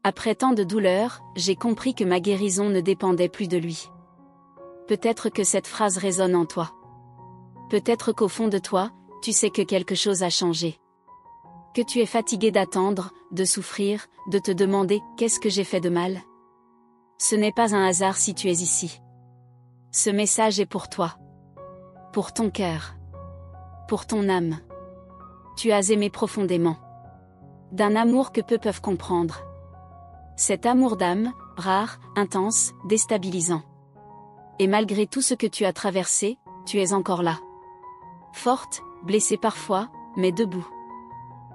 Après tant de douleurs, j'ai compris que ma guérison ne dépendait plus de lui. Peut-être que cette phrase résonne en toi. Peut-être qu'au fond de toi, tu sais que quelque chose a changé. Que tu es fatigué d'attendre, de souffrir, de te demander « Qu'est-ce que j'ai fait de mal ?» Ce n'est pas un hasard si tu es ici. Ce message est pour toi. Pour ton cœur. Pour ton âme. Tu as aimé profondément. D'un amour que peu peuvent comprendre. Cet amour d'âme, rare, intense, déstabilisant. Et malgré tout ce que tu as traversé, tu es encore là. Forte, blessée parfois, mais debout.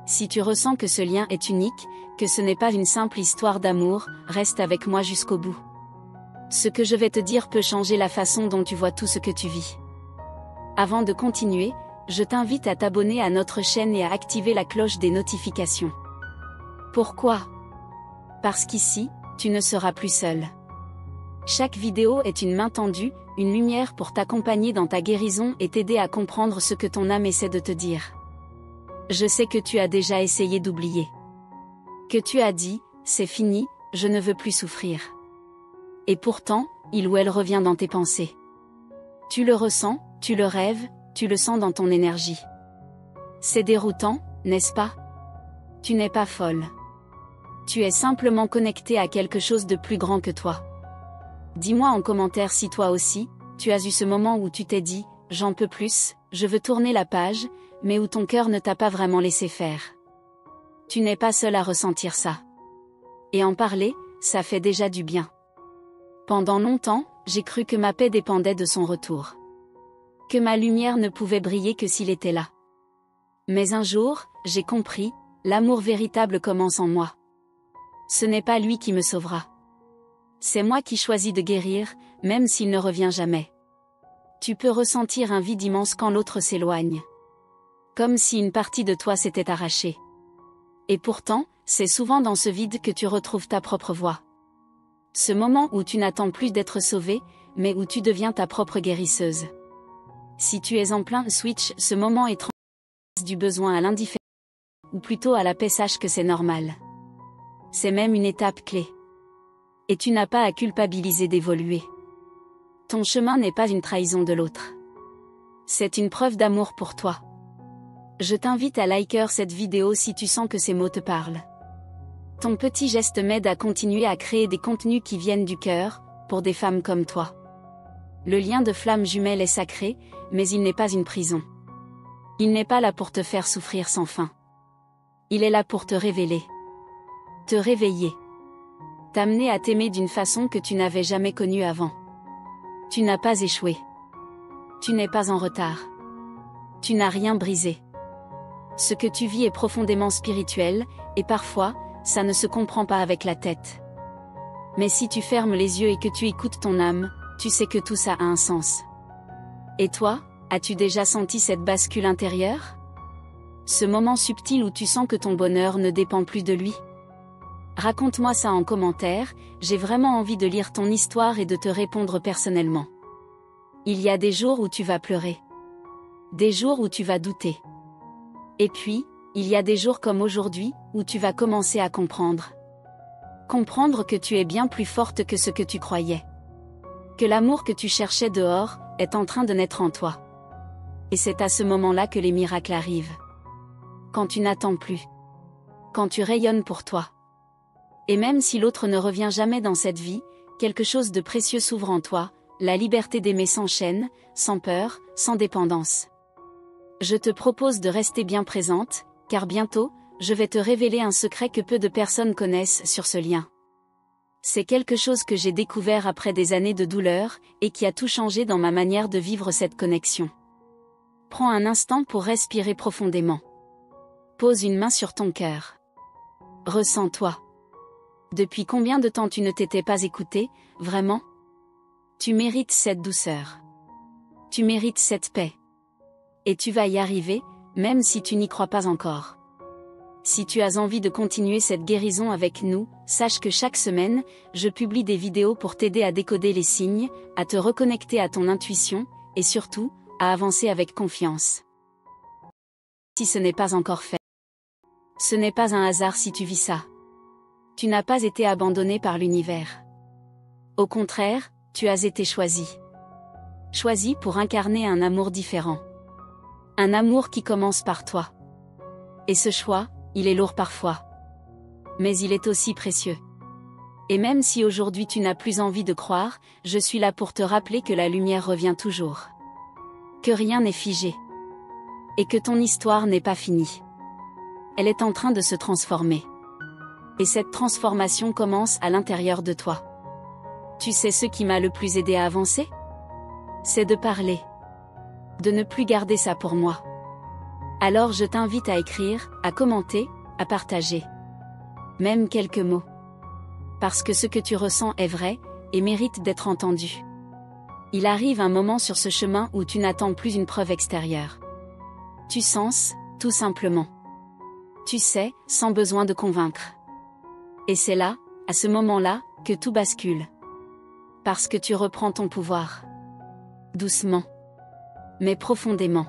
Si tu ressens que ce lien est unique, que ce n'est pas une simple histoire d'amour, reste avec moi jusqu'au bout. Ce que je vais te dire peut changer la façon dont tu vois tout ce que tu vis. Avant de continuer, je t'invite à t'abonner à notre chaîne et à activer la cloche des notifications. Pourquoi ? Parce qu'ici, tu ne seras plus seul. Chaque vidéo est une main tendue, une lumière pour t'accompagner dans ta guérison et t'aider à comprendre ce que ton âme essaie de te dire. Je sais que tu as déjà essayé d'oublier. Que tu as dit, c'est fini, je ne veux plus souffrir. Et pourtant, il ou elle revient dans tes pensées. Tu le ressens, tu le rêves, tu le sens dans ton énergie. C'est déroutant, n'est-ce pas ? Tu n'es pas folle. Tu es simplement connecté à quelque chose de plus grand que toi. Dis-moi en commentaire si toi aussi, tu as eu ce moment où tu t'es dit « J'en peux plus, je veux tourner la page », mais où ton cœur ne t'a pas vraiment laissé faire. Tu n'es pas seul à ressentir ça. Et en parler, ça fait déjà du bien. Pendant longtemps, j'ai cru que ma paix dépendait de son retour. Que ma lumière ne pouvait briller que s'il était là. Mais un jour, j'ai compris, l'amour véritable commence en moi. Ce n'est pas lui qui me sauvera. C'est moi qui choisis de guérir, même s'il ne revient jamais. Tu peux ressentir un vide immense quand l'autre s'éloigne. Comme si une partie de toi s'était arrachée. Et pourtant, c'est souvent dans ce vide que tu retrouves ta propre voix. Ce moment où tu n'attends plus d'être sauvé, mais où tu deviens ta propre guérisseuse. Si tu es en plein switch, ce moment est du besoin à l'indifférence, ou plutôt à la paix, sache que c'est normal. C'est même une étape clé. Et tu n'as pas à culpabiliser d'évoluer. Ton chemin n'est pas une trahison de l'autre. C'est une preuve d'amour pour toi. Je t'invite à liker cette vidéo si tu sens que ces mots te parlent. Ton petit geste m'aide à continuer à créer des contenus qui viennent du cœur, pour des femmes comme toi. Le lien de flamme jumelle est sacré, mais il n'est pas une prison. Il n'est pas là pour te faire souffrir sans fin. Il est là pour te révéler. Te réveiller. T'amener à t'aimer d'une façon que tu n'avais jamais connue avant. Tu n'as pas échoué. Tu n'es pas en retard. Tu n'as rien brisé. Ce que tu vis est profondément spirituel, et parfois, ça ne se comprend pas avec la tête. Mais si tu fermes les yeux et que tu écoutes ton âme, tu sais que tout ça a un sens. Et toi, as-tu déjà senti cette bascule intérieure ? Ce moment subtil où tu sens que ton bonheur ne dépend plus de lui ? Raconte-moi ça en commentaire, j'ai vraiment envie de lire ton histoire et de te répondre personnellement. Il y a des jours où tu vas pleurer. Des jours où tu vas douter. Et puis, il y a des jours comme aujourd'hui, où tu vas commencer à comprendre. Comprendre que tu es bien plus forte que ce que tu croyais. Que l'amour que tu cherchais dehors, est en train de naître en toi. Et c'est à ce moment-là que les miracles arrivent. Quand tu n'attends plus. Quand tu rayonnes pour toi. Et même si l'autre ne revient jamais dans cette vie, quelque chose de précieux s'ouvre en toi, la liberté d'aimer sans chaîne, sans peur, sans dépendance. Je te propose de rester bien présente, car bientôt, je vais te révéler un secret que peu de personnes connaissent sur ce lien. C'est quelque chose que j'ai découvert après des années de douleur, et qui a tout changé dans ma manière de vivre cette connexion. Prends un instant pour respirer profondément. Pose une main sur ton cœur. Ressens-toi. Depuis combien de temps tu ne t'étais pas écouté, vraiment ? Tu mérites cette douceur. Tu mérites cette paix. Et tu vas y arriver, même si tu n'y crois pas encore. Si tu as envie de continuer cette guérison avec nous, sache que chaque semaine, je publie des vidéos pour t'aider à décoder les signes, à te reconnecter à ton intuition, et surtout, à avancer avec confiance. Si ce n'est pas encore fait. Ce n'est pas un hasard si tu vis ça. Tu n'as pas été abandonné par l'univers. Au contraire, tu as été choisi. Choisi pour incarner un amour différent. Un amour qui commence par toi. Et ce choix, il est lourd parfois. Mais il est aussi précieux. Et même si aujourd'hui tu n'as plus envie de croire, je suis là pour te rappeler que la lumière revient toujours. Que rien n'est figé. Et que ton histoire n'est pas finie. Elle est en train de se transformer. Et cette transformation commence à l'intérieur de toi. Tu sais ce qui m'a le plus aidé à avancer? C'est de parler. De ne plus garder ça pour moi. Alors je t'invite à écrire, à commenter, à partager. Même quelques mots. Parce que ce que tu ressens est vrai, et mérite d'être entendu. Il arrive un moment sur ce chemin où tu n'attends plus une preuve extérieure. Tu sens, tout simplement. Tu sais, sans besoin de convaincre. Et c'est là, à ce moment-là, que tout bascule. Parce que tu reprends ton pouvoir. Doucement. Mais profondément.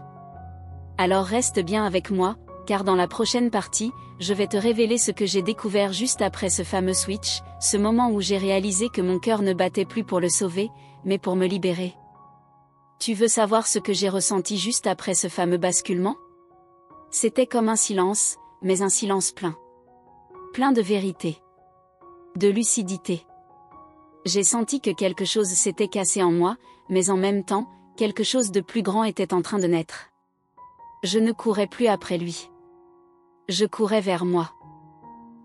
Alors reste bien avec moi, car dans la prochaine partie, je vais te révéler ce que j'ai découvert juste après ce fameux switch, ce moment où j'ai réalisé que mon cœur ne battait plus pour le sauver, mais pour me libérer. Tu veux savoir ce que j'ai ressenti juste après ce fameux basculement? C'était comme un silence, mais un silence plein. Plein de vérité. De lucidité. J'ai senti que quelque chose s'était cassé en moi, mais en même temps, quelque chose de plus grand était en train de naître. Je ne courais plus après lui. Je courais vers moi.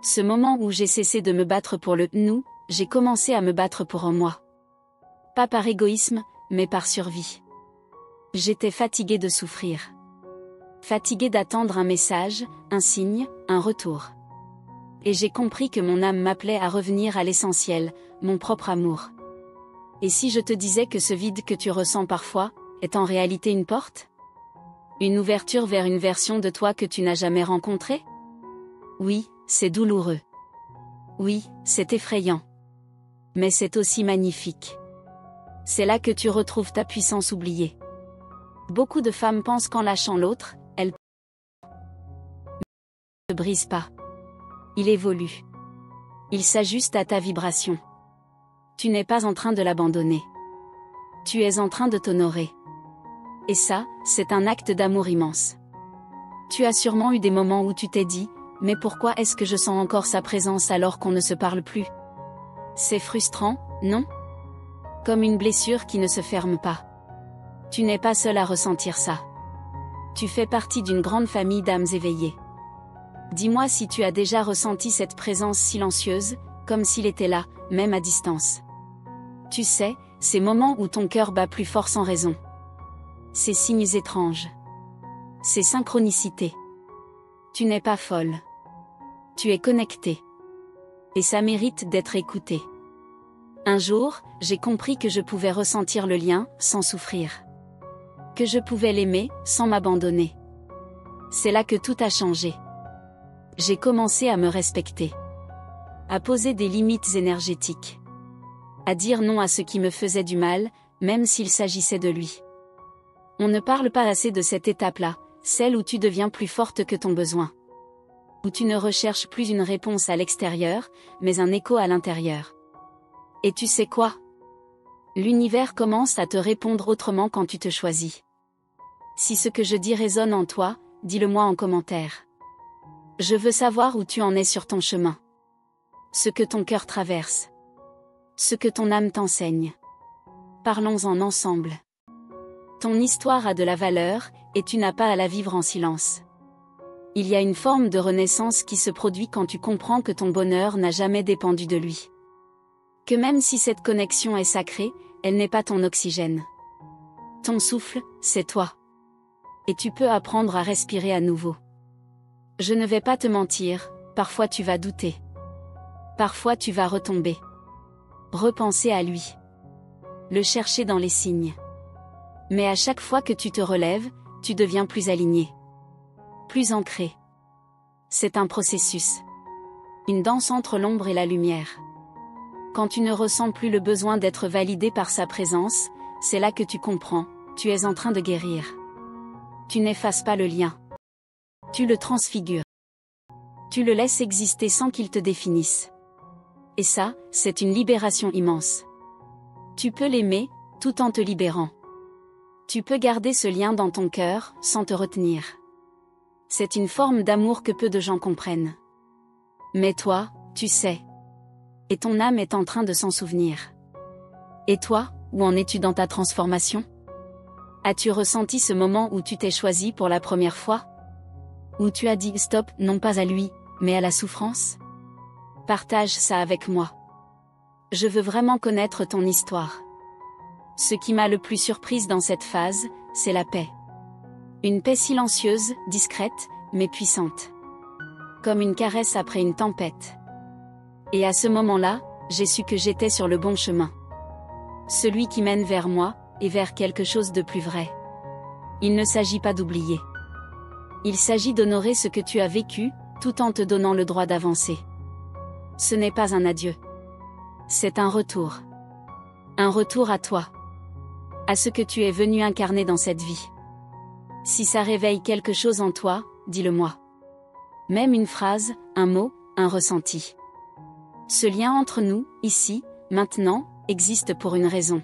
Ce moment où j'ai cessé de me battre pour le « nous », j'ai commencé à me battre pour moi. Pas par égoïsme, mais par survie. J'étais fatiguée de souffrir. Fatiguée d'attendre un message, un signe, un retour. Et j'ai compris que mon âme m'appelait à revenir à l'essentiel, mon propre amour. Et si je te disais que ce vide que tu ressens parfois, est en réalité une porte? Une ouverture vers une version de toi que tu n'as jamais rencontrée? Oui, c'est douloureux. Oui, c'est effrayant. Mais c'est aussi magnifique. C'est là que tu retrouves ta puissance oubliée. Beaucoup de femmes pensent qu'en lâchant l'autre, elles ne brisent pas. Il évolue. Il s'ajuste à ta vibration. Tu n'es pas en train de l'abandonner. Tu es en train de t'honorer. Et ça, c'est un acte d'amour immense. Tu as sûrement eu des moments où tu t'es dit, mais pourquoi est-ce que je sens encore sa présence alors qu'on ne se parle plus? C'est frustrant, non? Comme une blessure qui ne se ferme pas. Tu n'es pas seul à ressentir ça. Tu fais partie d'une grande famille d'âmes éveillées. Dis-moi si tu as déjà ressenti cette présence silencieuse, comme s'il était là, même à distance. Tu sais, ces moments où ton cœur bat plus fort sans raison. Ces signes étranges. Ces synchronicités. Tu n'es pas folle. Tu es connectée. Et ça mérite d'être écouté. Un jour, j'ai compris que je pouvais ressentir le lien, sans souffrir. Que je pouvais l'aimer, sans m'abandonner. C'est là que tout a changé. J'ai commencé à me respecter. À poser des limites énergétiques. À dire non à ce qui me faisait du mal, même s'il s'agissait de lui. On ne parle pas assez de cette étape-là, celle où tu deviens plus forte que ton besoin. Où tu ne recherches plus une réponse à l'extérieur, mais un écho à l'intérieur. Et tu sais quoi? L'univers commence à te répondre autrement quand tu te choisis. Si ce que je dis résonne en toi, dis-le-moi en commentaire. Je veux savoir où tu en es sur ton chemin. Ce que ton cœur traverse. Ce que ton âme t'enseigne. Parlons-en ensemble. Ton histoire a de la valeur, et tu n'as pas à la vivre en silence. Il y a une forme de renaissance qui se produit quand tu comprends que ton bonheur n'a jamais dépendu de lui. Que même si cette connexion est sacrée, elle n'est pas ton oxygène. Ton souffle, c'est toi. Et tu peux apprendre à respirer à nouveau. Je ne vais pas te mentir, parfois tu vas douter. Parfois tu vas retomber. Repenser à lui. Le chercher dans les signes. Mais à chaque fois que tu te relèves, tu deviens plus aligné. Plus ancré. C'est un processus. Une danse entre l'ombre et la lumière. Quand tu ne ressens plus le besoin d'être validé par sa présence, c'est là que tu comprends, tu es en train de guérir. Tu n'effaces pas le lien. Tu le transfigures. Tu le laisses exister sans qu'il te définisse. Et ça, c'est une libération immense. Tu peux l'aimer, tout en te libérant. Tu peux garder ce lien dans ton cœur, sans te retenir. C'est une forme d'amour que peu de gens comprennent. Mais toi, tu sais. Et ton âme est en train de s'en souvenir. Et toi, où en es-tu dans ta transformation? As-tu ressenti ce moment où tu t'es choisi pour la première fois? Où tu as dit stop, non pas à lui, mais à la souffrance? Partage ça avec moi. Je veux vraiment connaître ton histoire. Ce qui m'a le plus surprise dans cette phase, c'est la paix. Une paix silencieuse, discrète, mais puissante. Comme une caresse après une tempête. Et à ce moment-là, j'ai su que j'étais sur le bon chemin. Celui qui mène vers moi, et vers quelque chose de plus vrai. Il ne s'agit pas d'oublier. Il s'agit d'honorer ce que tu as vécu, tout en te donnant le droit d'avancer. Ce n'est pas un adieu. C'est un retour. Un retour à toi. À ce que tu es venu incarner dans cette vie. Si ça réveille quelque chose en toi, dis-le-moi. Même une phrase, un mot, un ressenti. Ce lien entre nous, ici, maintenant, existe pour une raison.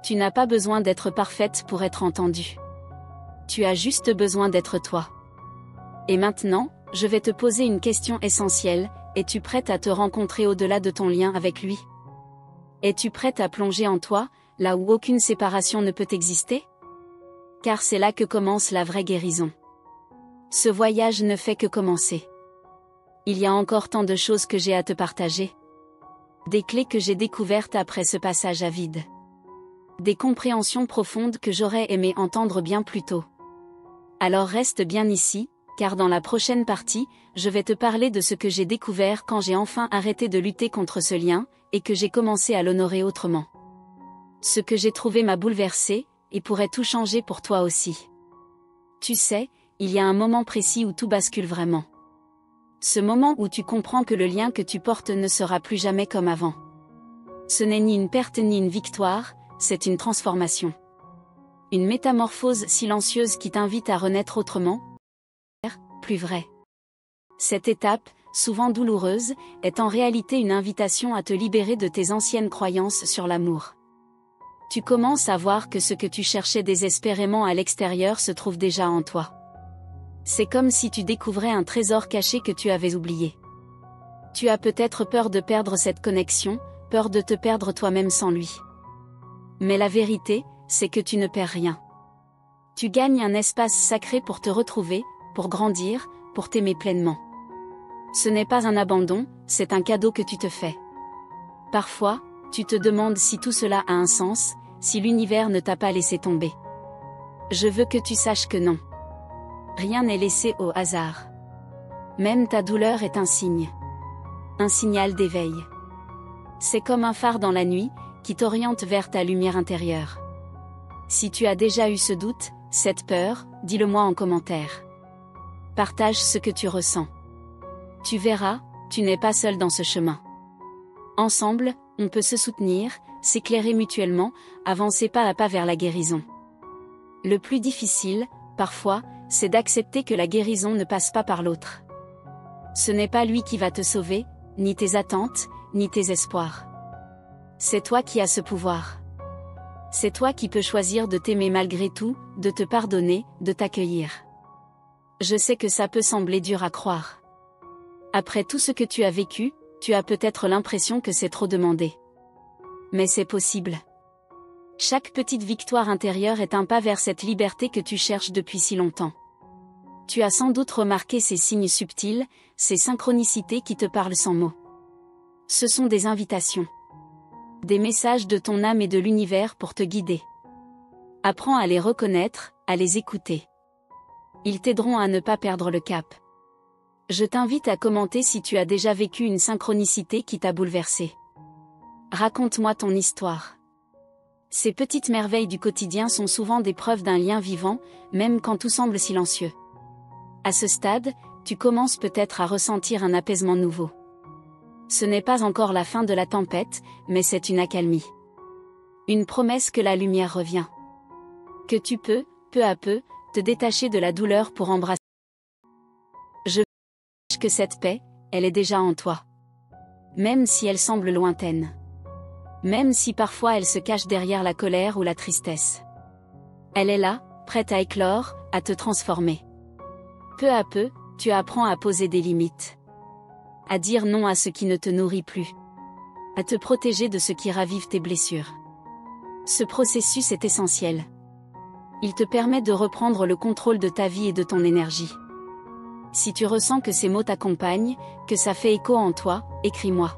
Tu n'as pas besoin d'être parfaite pour être entendue. Tu as juste besoin d'être toi. Et maintenant, je vais te poser une question essentielle. Es-tu prête à te rencontrer au-delà de ton lien avec lui? Es-tu prête à plonger en toi, là où aucune séparation ne peut exister? Car c'est là que commence la vraie guérison. Ce voyage ne fait que commencer. Il y a encore tant de choses que j'ai à te partager. Des clés que j'ai découvertes après ce passage à vide. Des compréhensions profondes que j'aurais aimé entendre bien plus tôt. Alors reste bien ici, car dans la prochaine partie, je vais te parler de ce que j'ai découvert quand j'ai enfin arrêté de lutter contre ce lien, et que j'ai commencé à l'honorer autrement. Ce que j'ai trouvé m'a bouleversé, et pourrait tout changer pour toi aussi. Tu sais, il y a un moment précis où tout bascule vraiment. Ce moment où tu comprends que le lien que tu portes ne sera plus jamais comme avant. Ce n'est ni une perte ni une victoire, c'est une transformation. Une métamorphose silencieuse qui t'invite à renaître autrement, plus vrai. Cette étape, souvent douloureuse, est en réalité une invitation à te libérer de tes anciennes croyances sur l'amour. Tu commences à voir que ce que tu cherchais désespérément à l'extérieur se trouve déjà en toi. C'est comme si tu découvrais un trésor caché que tu avais oublié. Tu as peut-être peur de perdre cette connexion, peur de te perdre toi-même sans lui. Mais la vérité, c'est que tu ne perds rien. Tu gagnes un espace sacré pour te retrouver, pour grandir, pour t'aimer pleinement. Ce n'est pas un abandon, c'est un cadeau que tu te fais. Parfois, tu te demandes si tout cela a un sens, si l'univers ne t'a pas laissé tomber. Je veux que tu saches que non. Rien n'est laissé au hasard. Même ta douleur est un signe. Un signal d'éveil. C'est comme un phare dans la nuit, qui t'oriente vers ta lumière intérieure. Si tu as déjà eu ce doute, cette peur, dis-le-moi en commentaire. Partage ce que tu ressens. Tu verras, tu n'es pas seul dans ce chemin. Ensemble, on peut se soutenir, s'éclairer mutuellement, avancer pas à pas vers la guérison. Le plus difficile, parfois, c'est d'accepter que la guérison ne passe pas par l'autre. Ce n'est pas lui qui va te sauver, ni tes attentes, ni tes espoirs. C'est toi qui as ce pouvoir. C'est toi qui peux choisir de t'aimer malgré tout, de te pardonner, de t'accueillir. Je sais que ça peut sembler dur à croire. Après tout ce que tu as vécu, tu as peut-être l'impression que c'est trop demandé. Mais c'est possible. Chaque petite victoire intérieure est un pas vers cette liberté que tu cherches depuis si longtemps. Tu as sans doute remarqué ces signes subtils, ces synchronicités qui te parlent sans mots. Ce sont des invitations. Des messages de ton âme et de l'univers pour te guider. Apprends à les reconnaître, à les écouter. Ils t'aideront à ne pas perdre le cap. Je t'invite à commenter si tu as déjà vécu une synchronicité qui t'a bouleversé. Raconte-moi ton histoire. Ces petites merveilles du quotidien sont souvent des preuves d'un lien vivant, même quand tout semble silencieux. À ce stade, tu commences peut-être à ressentir un apaisement nouveau. Ce n'est pas encore la fin de la tempête, mais c'est une accalmie. Une promesse que la lumière revient. Que tu peux, peu à peu, te détacher de la douleur pour embrasser. Je sais que cette paix, elle est déjà en toi. même si elle semble lointaine. Même si parfois elle se cache derrière la colère ou la tristesse. Elle est là, prête à éclore, à te transformer. Peu à peu, tu apprends à poser des limites. À dire non à ce qui ne te nourrit plus. À te protéger de ce qui ravive tes blessures. Ce processus est essentiel. Il te permet de reprendre le contrôle de ta vie et de ton énergie. Si tu ressens que ces mots t'accompagnent, que ça fait écho en toi, écris-moi.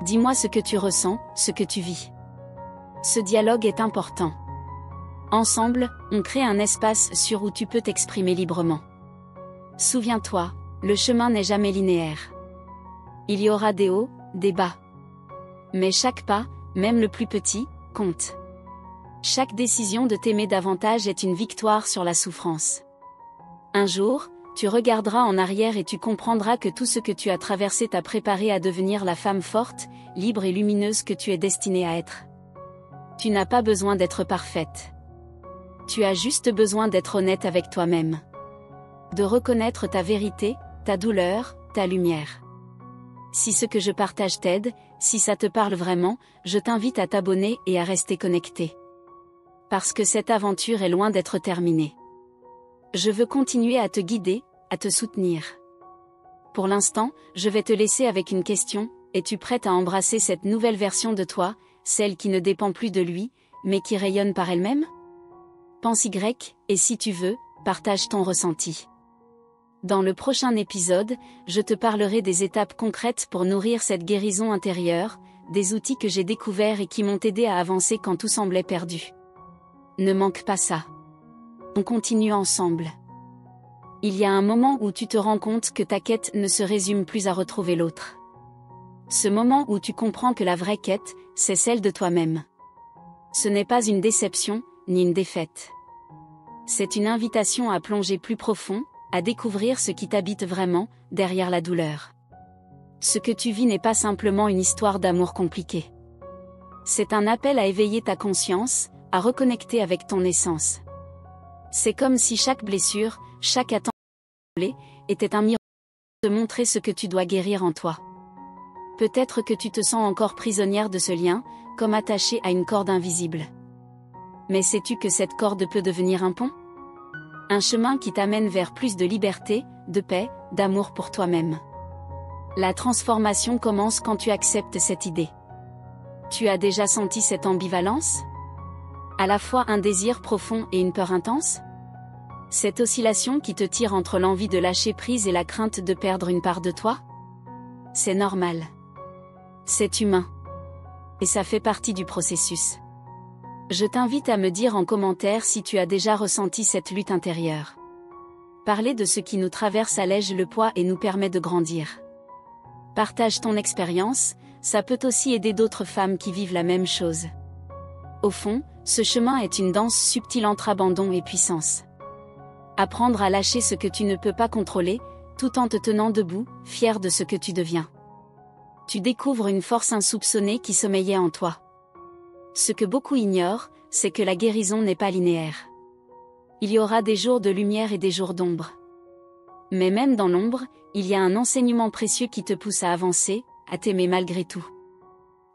Dis-moi ce que tu ressens, ce que tu vis. Ce dialogue est important. Ensemble, on crée un espace sûr où tu peux t'exprimer librement. Souviens-toi, le chemin n'est jamais linéaire. Il y aura des hauts, des bas. Mais chaque pas, même le plus petit, compte. Chaque décision de t'aimer davantage est une victoire sur la souffrance. Un jour, tu regarderas en arrière et tu comprendras que tout ce que tu as traversé t'a préparé à devenir la femme forte, libre et lumineuse que tu es destinée à être. Tu n'as pas besoin d'être parfaite. Tu as juste besoin d'être honnête avec toi-même. De reconnaître ta vérité, ta douleur, ta lumière. Si ce que je partage t'aide, si ça te parle vraiment, je t'invite à t'abonner et à rester connecté. Parce que cette aventure est loin d'être terminée. Je veux continuer à te guider, à te soutenir. Pour l'instant, je vais te laisser avec une question: es-tu prête à embrasser cette nouvelle version de toi, celle qui ne dépend plus de lui, mais qui rayonne par elle-même? Pense Y, et si tu veux, partage ton ressenti. Dans le prochain épisode, je te parlerai des étapes concrètes pour nourrir cette guérison intérieure, des outils que j'ai découverts et qui m'ont aidé à avancer quand tout semblait perdu. Ne manque pas ça. On continue ensemble. Il y a un moment où tu te rends compte que ta quête ne se résume plus à retrouver l'autre. Ce moment où tu comprends que la vraie quête, c'est celle de toi-même. Ce n'est pas une déception, ni une défaite. C'est une invitation à plonger plus profond, à découvrir ce qui t'habite vraiment, derrière la douleur. Ce que tu vis n'est pas simplement une histoire d'amour compliquée. C'est un appel à éveiller ta conscience, à reconnecter avec ton essence. C'est comme si chaque blessure, chaque attente était un miroir de te montrer ce que tu dois guérir en toi. Peut-être que tu te sens encore prisonnière de ce lien, comme attachée à une corde invisible. Mais sais-tu que cette corde peut devenir un pont? Un chemin qui t'amène vers plus de liberté, de paix, d'amour pour toi-même. La transformation commence quand tu acceptes cette idée. Tu as déjà senti cette ambivalence? À la fois un désir profond et une peur intense? Cette oscillation qui te tire entre l'envie de lâcher prise et la crainte de perdre une part de toi? C'est normal. C'est humain. Et ça fait partie du processus. Je t'invite à me dire en commentaire si tu as déjà ressenti cette lutte intérieure. Parler de ce qui nous traverse allège le poids et nous permet de grandir. Partage ton expérience, ça peut aussi aider d'autres femmes qui vivent la même chose. Au fond, ce chemin est une danse subtile entre abandon et puissance. Apprendre à lâcher ce que tu ne peux pas contrôler, tout en te tenant debout, fier de ce que tu deviens. Tu découvres une force insoupçonnée qui sommeillait en toi. Ce que beaucoup ignorent, c'est que la guérison n'est pas linéaire. Il y aura des jours de lumière et des jours d'ombre. Mais même dans l'ombre, il y a un enseignement précieux qui te pousse à avancer, à t'aimer malgré tout.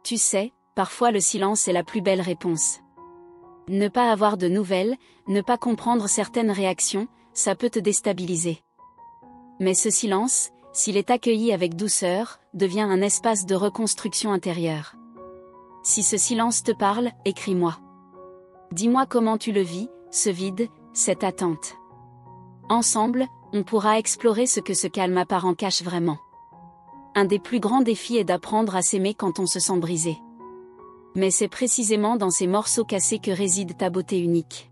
Tu sais, parfois le silence est la plus belle réponse. Ne pas avoir de nouvelles, ne pas comprendre certaines réactions, ça peut te déstabiliser. Mais ce silence, s'il est accueilli avec douceur, devient un espace de reconstruction intérieure. Si ce silence te parle, écris-moi. Dis-moi comment tu le vis, ce vide, cette attente. Ensemble, on pourra explorer ce que ce calme apparent cache vraiment. Un des plus grands défis est d'apprendre à s'aimer quand on se sent brisé. Mais c'est précisément dans ces morceaux cassés que réside ta beauté unique.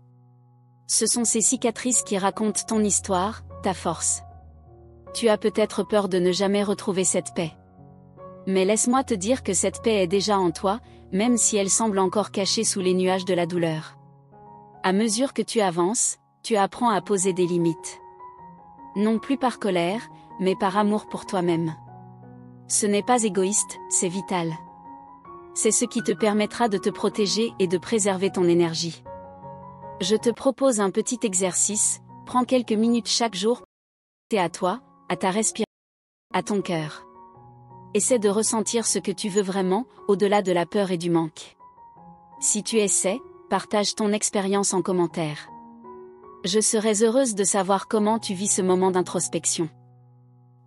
Ce sont ces cicatrices qui racontent ton histoire, ta force. Tu as peut-être peur de ne jamais retrouver cette paix. Mais laisse-moi te dire que cette paix est déjà en toi, même si elle semble encore cachée sous les nuages de la douleur. À mesure que tu avances, tu apprends à poser des limites. Non plus par colère, mais par amour pour toi-même. Ce n'est pas égoïste, c'est vital. C'est ce qui te permettra de te protéger et de préserver ton énergie. Je te propose un petit exercice, prends quelques minutes chaque jour. T'es à toi, à ta respiration, à ton cœur. Essaie de ressentir ce que tu veux vraiment, au-delà de la peur et du manque. Si tu essaies, partage ton expérience en commentaire. Je serais heureuse de savoir comment tu vis ce moment d'introspection.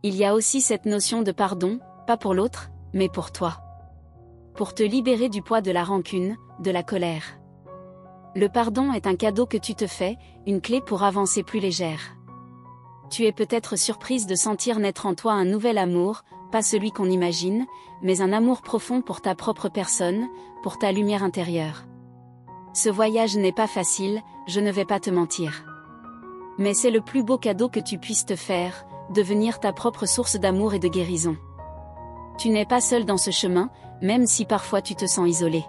Il y a aussi cette notion de pardon, pas pour l'autre, mais pour toi. Pour te libérer du poids de la rancune, de la colère. Le pardon est un cadeau que tu te fais, une clé pour avancer plus légère. Tu es peut-être surprise de sentir naître en toi un nouvel amour, pas celui qu'on imagine, mais un amour profond pour ta propre personne, pour ta lumière intérieure. Ce voyage n'est pas facile, je ne vais pas te mentir. Mais c'est le plus beau cadeau que tu puisses te faire, devenir ta propre source d'amour et de guérison. Tu n'es pas seule dans ce chemin, même si parfois tu te sens isolée.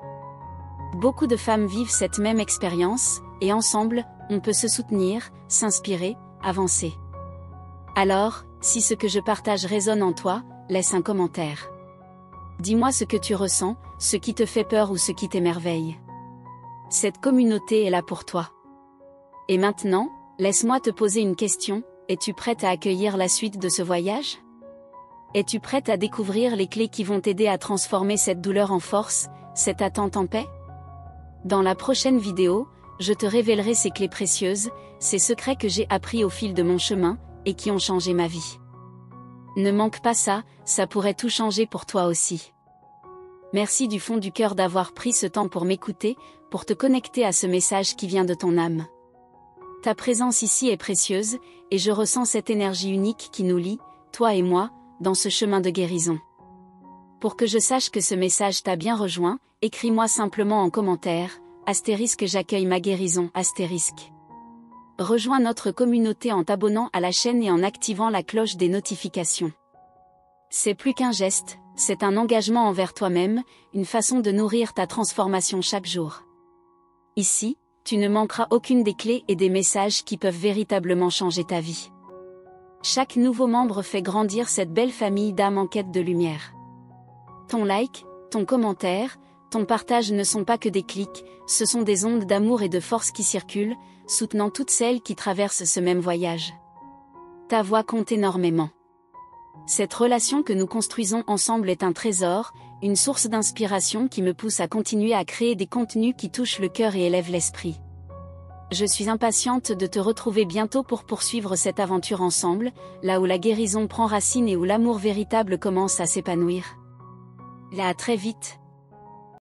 Beaucoup de femmes vivent cette même expérience, et ensemble, on peut se soutenir, s'inspirer, avancer. Alors, si ce que je partage résonne en toi, laisse un commentaire. Dis-moi ce que tu ressens, ce qui te fait peur ou ce qui t'émerveille. Cette communauté est là pour toi. Et maintenant, laisse-moi te poser une question, es-tu prête à accueillir la suite de ce voyage ? Es-tu prête à découvrir les clés qui vont t'aider à transformer cette douleur en force, cette attente en paix ? Dans la prochaine vidéo, je te révélerai ces clés précieuses, ces secrets que j'ai appris au fil de mon chemin, et qui ont changé ma vie. Ne manque pas ça, ça pourrait tout changer pour toi aussi. Merci du fond du cœur d'avoir pris ce temps pour m'écouter, pour te connecter à ce message qui vient de ton âme. Ta présence ici est précieuse, et je ressens cette énergie unique qui nous lie, toi et moi, dans ce chemin de guérison. Pour que je sache que ce message t'a bien rejoint, écris-moi simplement en commentaire, * j'accueille ma guérison, *. Rejoins notre communauté en t'abonnant à la chaîne et en activant la cloche des notifications. C'est plus qu'un geste, c'est un engagement envers toi-même, une façon de nourrir ta transformation chaque jour. Ici, tu ne manqueras aucune des clés et des messages qui peuvent véritablement changer ta vie. Chaque nouveau membre fait grandir cette belle famille d'âmes en quête de lumière. Ton like, ton commentaire, ton partage ne sont pas que des clics, ce sont des ondes d'amour et de force qui circulent, soutenant toutes celles qui traversent ce même voyage. Ta voix compte énormément. Cette relation que nous construisons ensemble est un trésor, une source d'inspiration qui me pousse à continuer à créer des contenus qui touchent le cœur et élèvent l'esprit. Je suis impatiente de te retrouver bientôt pour poursuivre cette aventure ensemble, là où la guérison prend racine et où l'amour véritable commence à s'épanouir. À très vite.